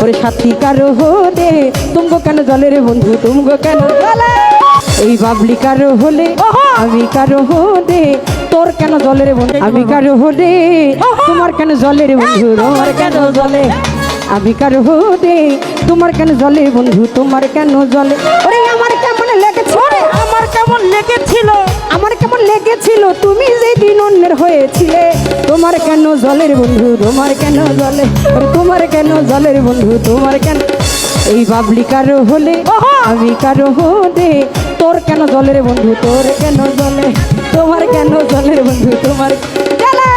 ওরে সাথী কারো হলে তুমগো কেন জলে রে বন্ধু তুমগো কেন জলে এই বাবলি কারো হলে আমি কারো হলে তোর কেন জলে রে বন্ধু আমি কারো হলে তোমার কেন জলে রে বন্ধু তোমার কেন জলে আমি কারো হলে তোমার কেন জলে বন্ধু তোমার কেন জলে ওরে আমার কেমন লেগেছে ওরে আমার কেমন লেগেছিল আমার কেমন লেগেছিল তুমি যেদিন অন্যের হয়েছিলে তোমার কেন জলের বন্ধু তোমার কেন জলে ওরে তোমার কেন জলের বন্ধু তোমার কেন এই বাবলি কারো হলে আমি কারো হলে তোর কেন জলের বন্ধু তোর কেন জলে তোমার কেন জলের বন্ধু তোমার জলে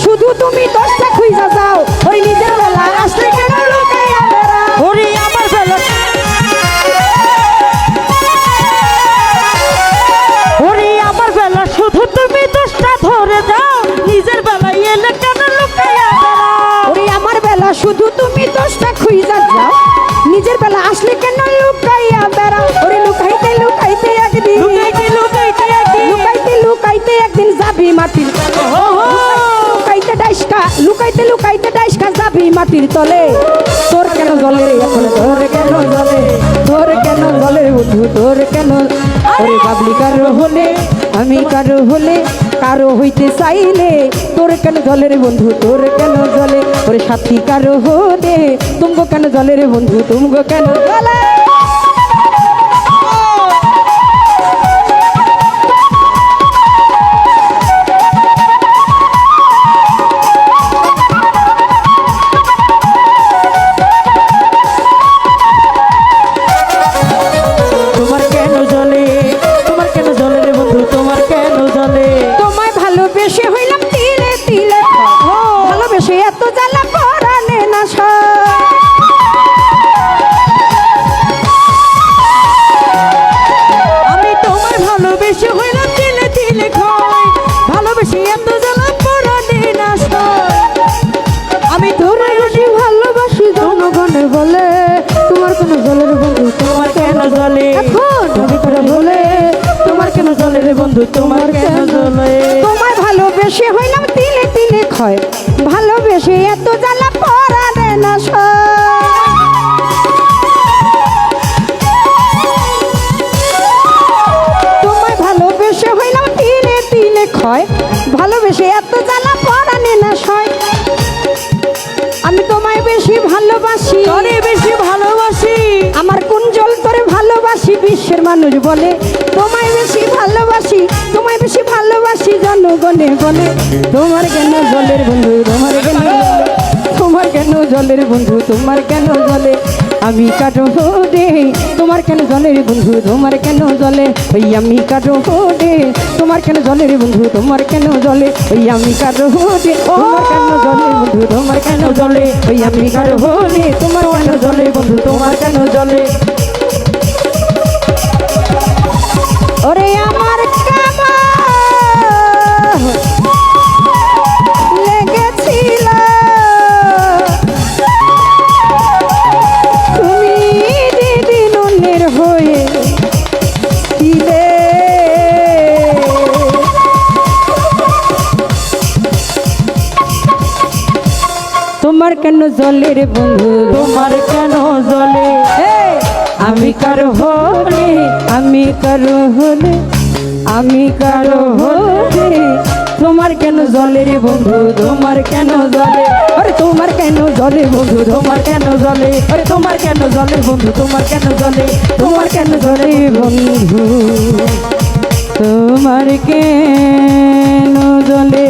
শুধু তুমি দশটা খুঁজা যাও ওই নিজের বেলা আসলে কেন লুকাইয়া বেড়াও ওরে আমার বেলা ওরে আমার বেলা শুধু তুমি দোষটা ধরে যাও নিজের বেলায় এলে কেন লুকাইয়া বেড়াও ওরে আমার বেলা শুধু তুমি দশটা খুঁজা যাও নিজের বেলা আসলে কেন লুকাইয়া বেড়াও ওরে লুকাইতে লুকাইতে একদিন লুকাইতে একদিন যাবি মাটির লুকাইতে লুকাইতে ডাইসকা যাবি মাটির তলে তোর কেন জলে এখন তোর কেন জলে তোর কেন জলে বন্ধু তোর কেন ওরে বাবলি কারো হলে আমি কারো হলে কারো হইতে চাইলে তোর কেন জলের বন্ধু তোর কেন জলে ওরে সাথী কারো হলে তুমগো কেন জলের বন্ধু তুমগো কেন জলে বন্ধু তোমার কেন জলে তোমার ভালোবেসে হইলাম তিলে তিলে ক্ষয় ভালোবেসে এত জ্বালা পরানে না তোমায় ভালোবেসে হইলাম তিলে তিলে ক্ষয় ভালোবেসে এত জ্বালা পরানে না সয় আমি তোমায় বেশি ভালোবাসি তোরে বেশি ভালোবাসি আমার কোন জল তোরে ভালোবাসি বিশ্বের মানুষ বলে তোমায় বেশি ভালোবাসি তোমায় বেশি ভালোবাসি জনগণে বলে তোমার কেন জলের বন্ধু তোমার কেন তোমার কেন জলের বন্ধু তোমার কেন জলে আমি কাটো দে তোমার কেন জলের বন্ধু তোমার কেন জলে ওই আমি কাটো দে তোমার কেন জলের বন্ধু তোমার কেন জলে ওই আমি কাটো দে তোমার কেন জলের বন্ধু তোমার কেন জলে ওই আমি কাটো দে তোমার কেন জলের বন্ধু তোমার কেন জলে ওরে আমার কামা লেগেছিল তুমি দিদিন অন্যের হয়ে ছিলে তোমার কেন জলের বন্ধু তোমার কেন জলে আমি কারো হলে আমি কারো হলে আমি কারো হলে তোমার কেন জলের বন্ধু তোমার কেন জলে আরে তোমার কেন জলে বন্ধু তোমার কেন জলে আরে তোমার কেন জলে বন্ধু তোমার কেন জলে তোমার কেন জলে বন্ধু তোমার কেন জলে